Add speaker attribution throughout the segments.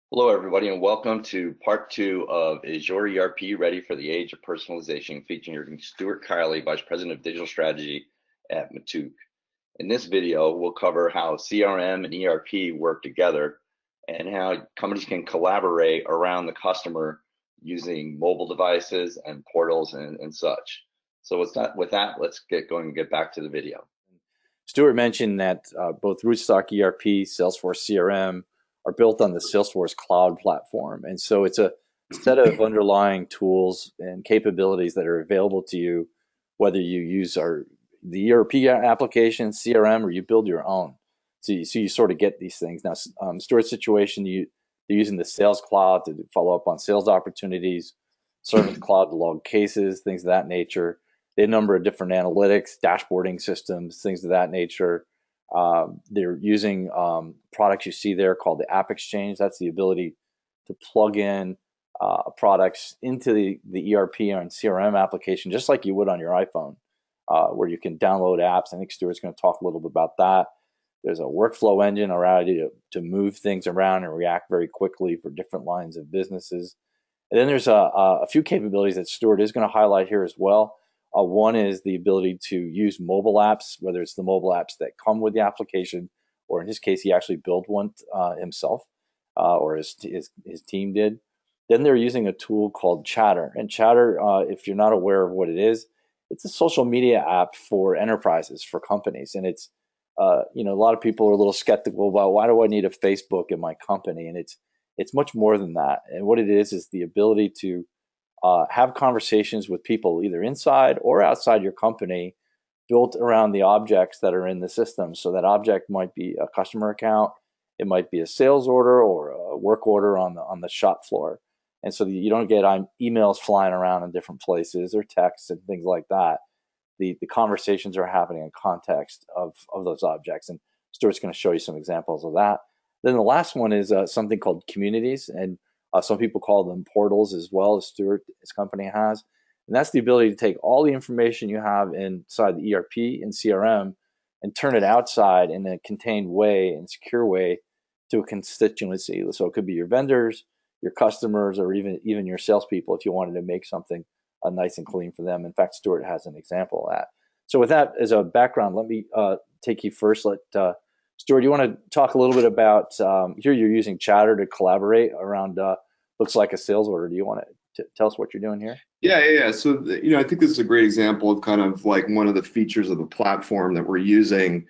Speaker 1: Hello, everybody, and welcome to part two of Is Your ERP Ready for the Age of Personalization, featuring Stuart Kiely, Vice President of Digital Strategy at Matouk. In this video, we'll cover how CRM and ERP work together and how companies can collaborate around the customer using mobile devices and portals and such. So with that, let's get going and get back to the video.
Speaker 2: Stuart mentioned that both Rootstock ERP, Salesforce CRM are built on the Salesforce Cloud platform. And so it's a set of underlying tools and capabilities that are available to you, whether you use the ERP application, CRM, or you build your own. So you sort of get these things. Now, Stuart's situation, they're using the Sales Cloud to follow up on sales opportunities, Service Cloud to log cases, things of that nature. They have a number of different analytics, dashboarding systems, things of that nature. They're using products you see there called the App Exchange. That's the ability to plug in products into the ERP and CRM application, just like you would on your iPhone, where you can download apps. I think Stuart's going to talk a little bit about that. There's a workflow engine around you to move things around and react very quickly for different lines of businesses. And then there's a few capabilities that Stuart is going to highlight here as well. One is the ability to use mobile apps, whether it's the mobile apps that come with the application, or in his case, he actually built one himself, or his team did. Then they're using a tool called Chatter. And Chatter, if you're not aware of what it is, it's a social media app for enterprises, for companies. And it's, a lot of people are a little skeptical about why do I need a Facebook in my company? And it's much more than that. And what it is the ability to have conversations with people either inside or outside your company built around the objects that are in the system. So that object might be a customer account, it might be a sales order or a work order on the shop floor. And so you don't get emails flying around in different places or texts and things like that. The conversations are happening in context of those objects. And Stuart's going to show you some examples of that. Then the last one is something called communities. And some people call them portals as well, as Stuart, his company has. And that's the ability to take all the information you have inside the ERP and CRM and turn it outside in a contained way and secure way to a constituency. So it could be your vendors, your customers, or even your salespeople if you wanted to make something nice and clean for them. In fact, Stuart has an example of that. So with that as a background, let me take you first. Stuart, you want to talk a little bit about, here you're using Chatter to collaborate around, looks like a sales order. Do you want to tell us what you're doing here?
Speaker 3: Yeah. So, I think this is a great example of kind of like one of the features of the platform that we're using,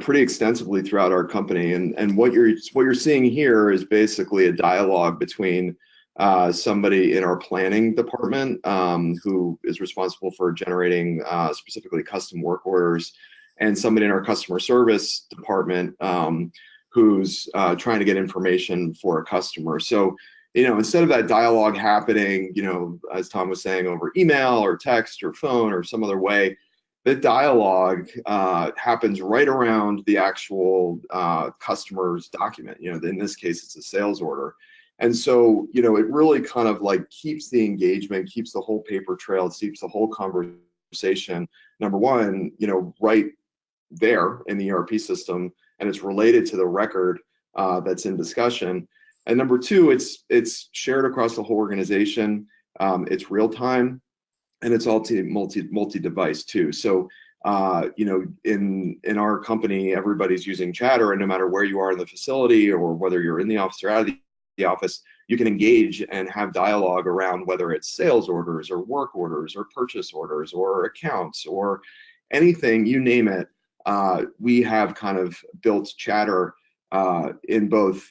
Speaker 3: pretty extensively throughout our company. And what you're seeing here is basically a dialogue between somebody in our planning department who is responsible for generating specifically custom work orders, and somebody in our customer service department who's trying to get information for a customer. So, instead of that dialogue happening, as Tom was saying, over email or text or phone or some other way, the dialogue happens right around the actual customer's document. In this case, it's a sales order. And so, it really kind of like keeps the engagement, keeps the whole paper trail, keeps the whole conversation, number one, right there in the ERP system, and it's related to the record that's in discussion. And number two, it's shared across the whole organization. It's real time, and it's all multi-device too. So, in our company, everybody's using Chatter, and no matter where you are in the facility or whether you're in the office or out of the office, you can engage and have dialogue around whether it's sales orders or work orders or purchase orders or accounts or anything, you name it. We have kind of built Chatter in both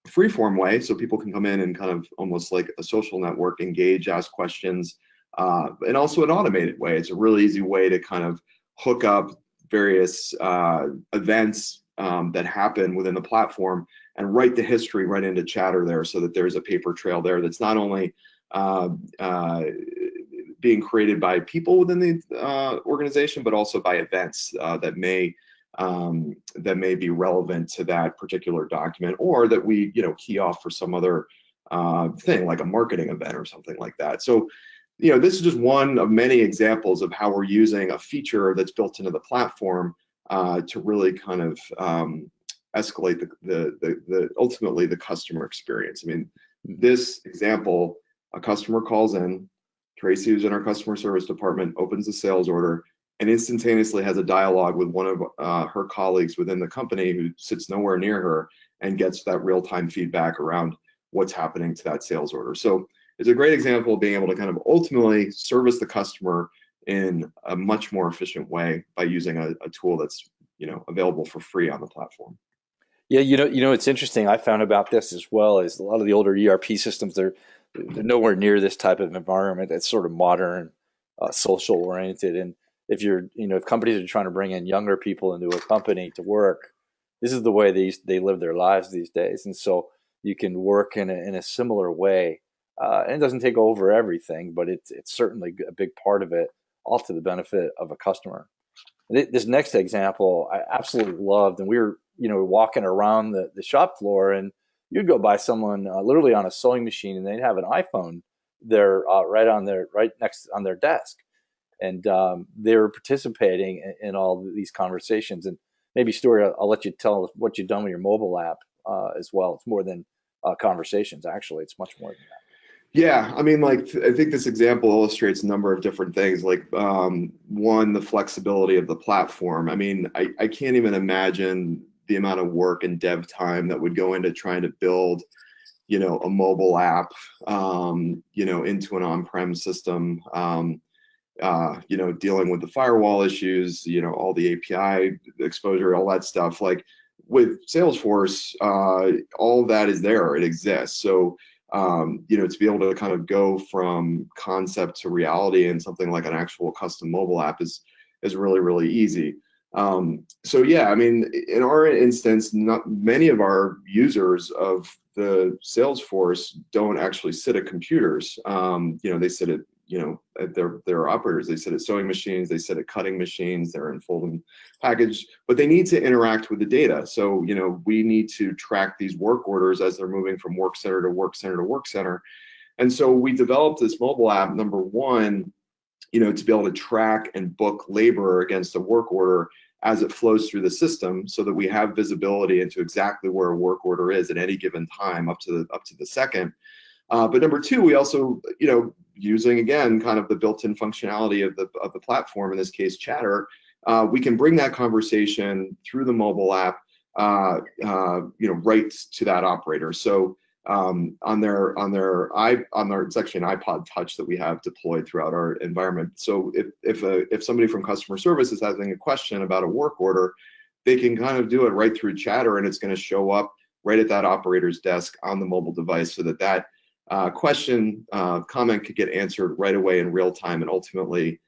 Speaker 3: free-form way, so people can come in and kind of almost like a social network, engage, ask questions, and also an automated way. It's a really easy way to kind of hook up various events that happen within the platform and write the history right into Chatter there, so that there's a paper trail there that's not only being created by people within the organization, but also by events that may be relevant to that particular document, or that we key off for some other thing like a marketing event or something like that. So this is just one of many examples of how we're using a feature that's built into the platform to really kind of escalate the ultimately the customer experience. I mean, this example, a customer calls in, Tracy, who's in our customer service department, opens a sales order and instantaneously has a dialogue with one of her colleagues within the company who sits nowhere near her and gets that real-time feedback around what's happening to that sales order. So it's a great example of being able to kind of ultimately service the customer in a much more efficient way by using a tool that's, you know, available for free on the platform.
Speaker 2: Yeah, it's interesting. I found about this as well is a lot of the older ERP systems, they're nowhere near this type of environment that's sort of modern, social oriented. And if if companies are trying to bring in younger people into a company to work, this is the way they live their lives these days. And so you can work in a similar way. And it doesn't take over everything, but it's certainly a big part of it, all to the benefit of a customer. This next example I absolutely loved, and we were walking around the shop floor, and you'd go by someone literally on a sewing machine, and they'd have an iPhone there right next on their desk, and they were participating in all these conversations. And maybe Stuart, I'll let you tell us what you've done with your mobile app as well. It's more than conversations, actually. It's much more than that.
Speaker 3: Yeah, I mean, like, I think this example illustrates a number of different things. Like, one, the flexibility of the platform. I mean, I can't even imagine the amount of work and dev time that would go into trying to build, you know, a mobile app, you know, into an on-prem system, you know, dealing with the firewall issues, you know, all the API exposure, all that stuff. Like with Salesforce, all of that is there, it exists. So, you know, to be able to kind of go from concept to reality in something like an actual custom mobile app is really, really easy. So yeah, I mean, in our instance, not many of our users of the Salesforce don't actually sit at computers. You know, they sit at, you know, at their operators. They sit at sewing machines, they sit at cutting machines, they're in folding package, but they need to interact with the data. So, you know, we need to track these work orders as they're moving from work center to work center to work center. And so we developed this mobile app, number one, you know, to be able to track and book labor against a work order as it flows through the system, so that we have visibility into exactly where a work order is at any given time, up to the second. But number two, we also, you know, using again kind of the built-in functionality of the platform, in this case Chatter, we can bring that conversation through the mobile app, you know, right to that operator. So on their it's actually an iPod Touch that we have deployed throughout our environment. So if somebody from customer service is having a question about a work order, they can kind of do it right through Chatter, and it's going to show up right at that operator's desk on the mobile device, so that question, comment could get answered right away in real time, and ultimately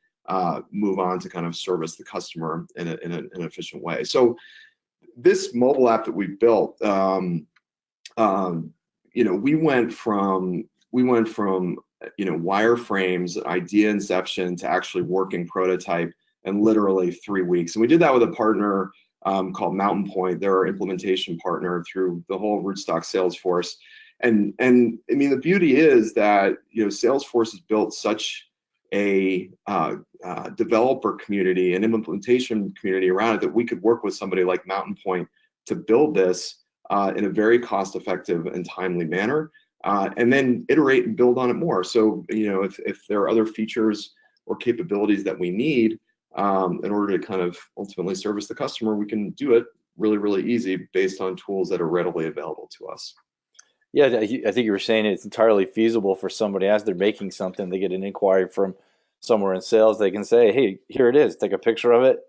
Speaker 3: move on to kind of service the customer in an efficient way. So this mobile app that we built, you know, we went from you know, wireframes, idea inception, to actually working prototype in literally 3 weeks. And we did that with a partner called Mountain Point. They're our implementation partner through the whole Rootstock Salesforce. And I mean, the beauty is that, you know, Salesforce has built such a developer community and implementation community around it, that we could work with somebody like Mountain Point to build this in a very cost-effective and timely manner, and then iterate and build on it more. So, you know, if there are other features or capabilities that we need in order to kind of ultimately service the customer, we can do it really, really easy based on tools that are readily available to us.
Speaker 2: Yeah, I think you were saying it's entirely feasible for somebody, as they're making something, they get an inquiry from somewhere in sales, they can say, hey, here it is, take a picture of it,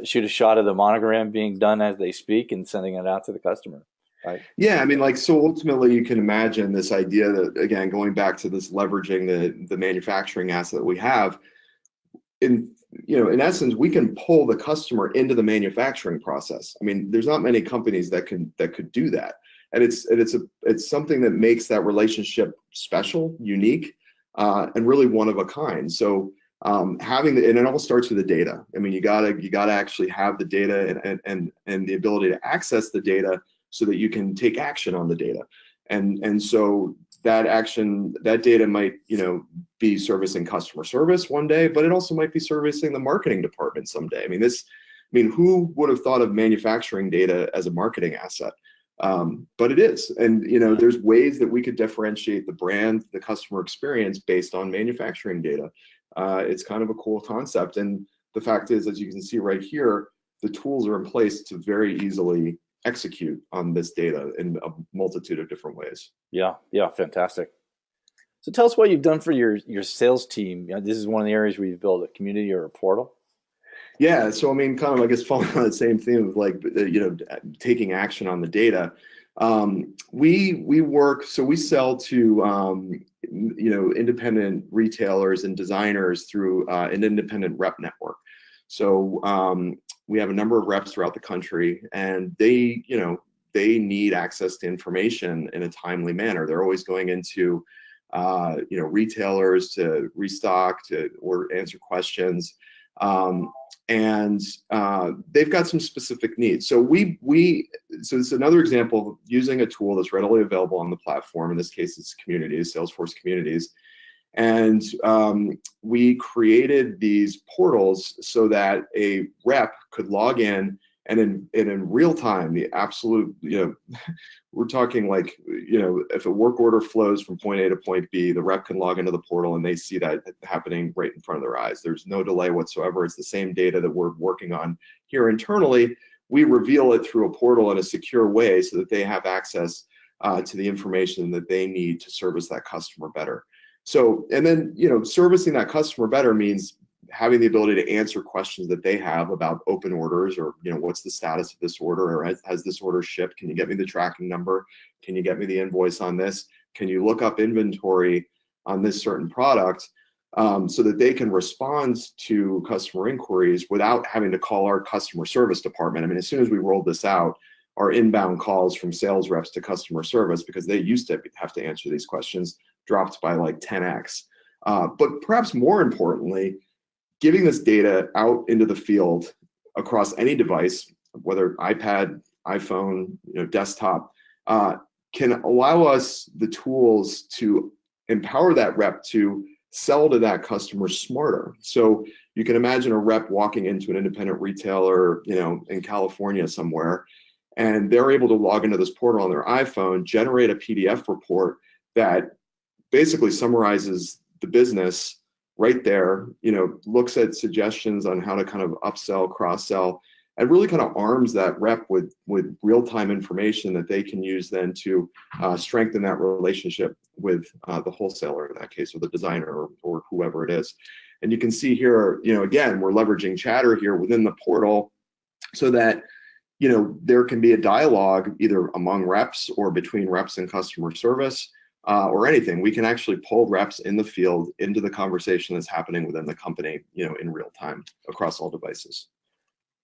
Speaker 2: shoot a shot of the monogram being done as they speak, and sending it out to the customer. Right?
Speaker 3: Yeah, I mean, like, so ultimately you can imagine this idea that, again, going back to this leveraging the manufacturing asset that we have, in essence, we can pull the customer into the manufacturing process. I mean, there's not many companies that could do that. And it's something that makes that relationship special, unique, and really one of a kind. So and it all starts with the data. I mean, you gotta actually have the data and the ability to access the data, so that you can take action on the data. And so that data might, you know, be servicing customer service one day, but it also might be servicing the marketing department someday. I mean, mean, who would have thought of manufacturing data as a marketing asset? But it is, and there's ways that we could differentiate the brand, the customer experience based on manufacturing data. It's kind of a cool concept, and the fact is, as you can see right here, the tools are in place to very easily execute on this data in a multitude of different ways.
Speaker 2: Yeah, fantastic. So tell us what you've done for your sales team. This is one of the areas where you've built a community or a portal.
Speaker 3: Yeah, so I mean, kind of, I guess, following on the same theme of like, taking action on the data. We work, so we sell to, independent retailers and designers through an independent rep network. So we have a number of reps throughout the country, and they need access to information in a timely manner. They're always going into, retailers to restock or answer questions. And they've got some specific needs. So so it's another example of using a tool that's readily available on the platform. In this case, it's communities, Salesforce communities. And we created these portals so that a rep could log in, and in real time, the absolute, we're talking like, if a work order flows from point A to point B, the rep can log into the portal and they see that happening right in front of their eyes. There's no delay whatsoever. It's the same data that we're working on here internally. We reveal it through a portal in a secure way so that they have access to the information that they need to service that customer better. So, and then, servicing that customer better means having the ability to answer questions that they have about open orders, or, what's the status of this order, or has this order shipped? Can you get me the tracking number? Can you get me the invoice on this? Can you look up inventory on this certain product, so that they can respond to customer inquiries without having to call our customer service department. I mean, as soon as we rolled this out, our inbound calls from sales reps to customer service, because they used to have to answer these questions, dropped by like 10x. But perhaps more importantly, giving this data out into the field across any device, whether iPad, iPhone, desktop, can allow us the tools to empower that rep to sell to that customer smarter. So you can imagine a rep walking into an independent retailer, in California somewhere, and they're able to log into this portal on their iPhone, generate a PDF report that basically summarizes the business right there, looks at suggestions on how to kind of upsell, cross-sell, and really kind of arms that rep with real-time information that they can use then to strengthen that relationship with the wholesaler, in that case, or the designer, or whoever it is. And you can see here, again, we're leveraging chatter here within the portal so that, there can be a dialogue either among reps or between reps and customer service, or anything. We can actually pull reps in the field into the conversation that's happening within the company, in real time across all devices.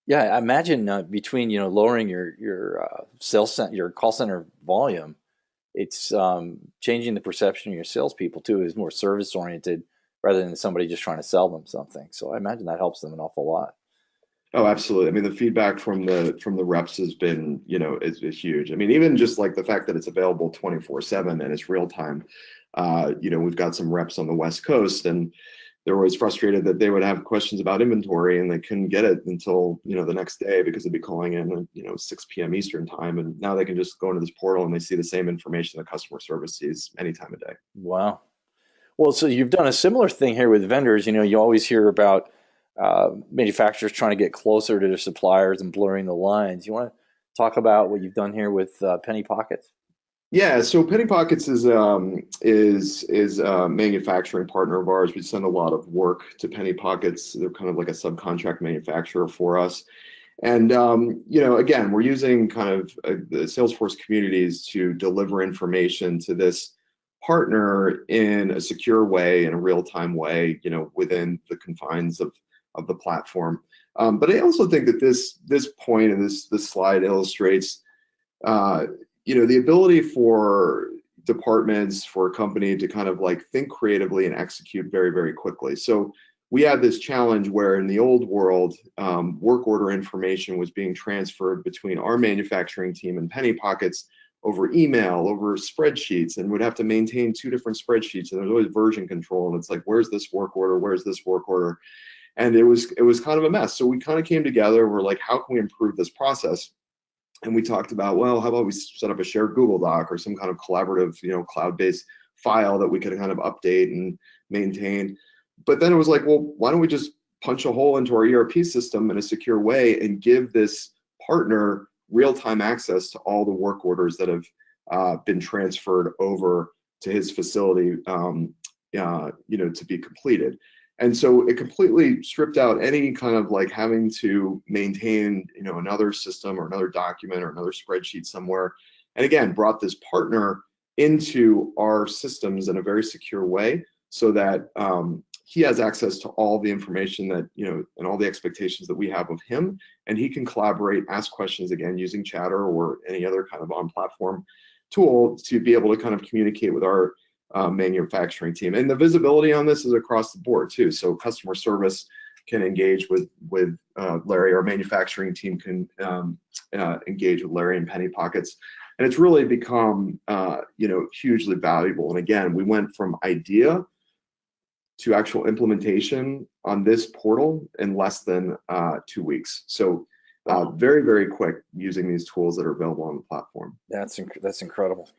Speaker 2: Yeah, I imagine between lowering your your call center volume, it's changing the perception of your salespeople too, is more service oriented rather than somebody just trying to sell them something. So I imagine that helps them an awful lot.
Speaker 3: Oh, absolutely. I mean, the feedback from the reps has been, is huge. I mean, even just like the fact that it's available 24/7 and it's real time. We've got some reps on the West Coast, and they're always frustrated that they would have questions about inventory and they couldn't get it until, the next day, because they'd be calling in, 6 p.m. Eastern time. And now they can just go into this portal and they see the same information the customer service sees any time of day.
Speaker 2: Wow. Well, so you've done a similar thing here with vendors. You always hear about manufacturers trying to get closer to their suppliers and blurring the lines. You want to talk about what you've done here with Penny Pockets?
Speaker 3: Yeah, so Penny Pockets is a manufacturing partner of ours. We send a lot of work to Penny Pockets. They're kind of like a subcontract manufacturer for us. And again, we're using kind of the Salesforce communities to deliver information to this partner in a secure way, in a real-time way, within the confines of the platform. But I also think that this point and this slide illustrates the ability for departments, for a company to kind of like think creatively and execute very, very quickly. So we had this challenge where in the old world, work order information was being transferred between our manufacturing team and Penny Pockets over email, over spreadsheets, and would have to maintain 2 different spreadsheets. And there's always version control. And it's like, where's this work order? Where's this work order? And it was kind of a mess. So we kind of came together. We're like, how can we improve this process? And we talked about, well, how about we set up a shared Google Doc or some kind of collaborative, cloud-based file that we could kind of update and maintain. But then it was like, well, why don't we just punch a hole into our ERP system in a secure way and give this partner real-time access to all the work orders that have been transferred over to his facility, to be completed. And so it completely stripped out any kind of like having to maintain, another system or another document or another spreadsheet somewhere. And again, brought this partner into our systems in a very secure way so that he has access to all the information that, and all the expectations that we have of him. And he can collaborate, ask questions again using Chatter or any other kind of on-platform tool to be able to kind of communicate with our manufacturing team. And the visibility on this is across the board too. So customer service can engage with Larry. Our manufacturing team can engage with Larry in Penny Pockets. And it's really become hugely valuable. And again, we went from idea to actual implementation on this portal in less than 2 weeks. So very, very quick using these tools that are available on the platform.
Speaker 2: That's incredible.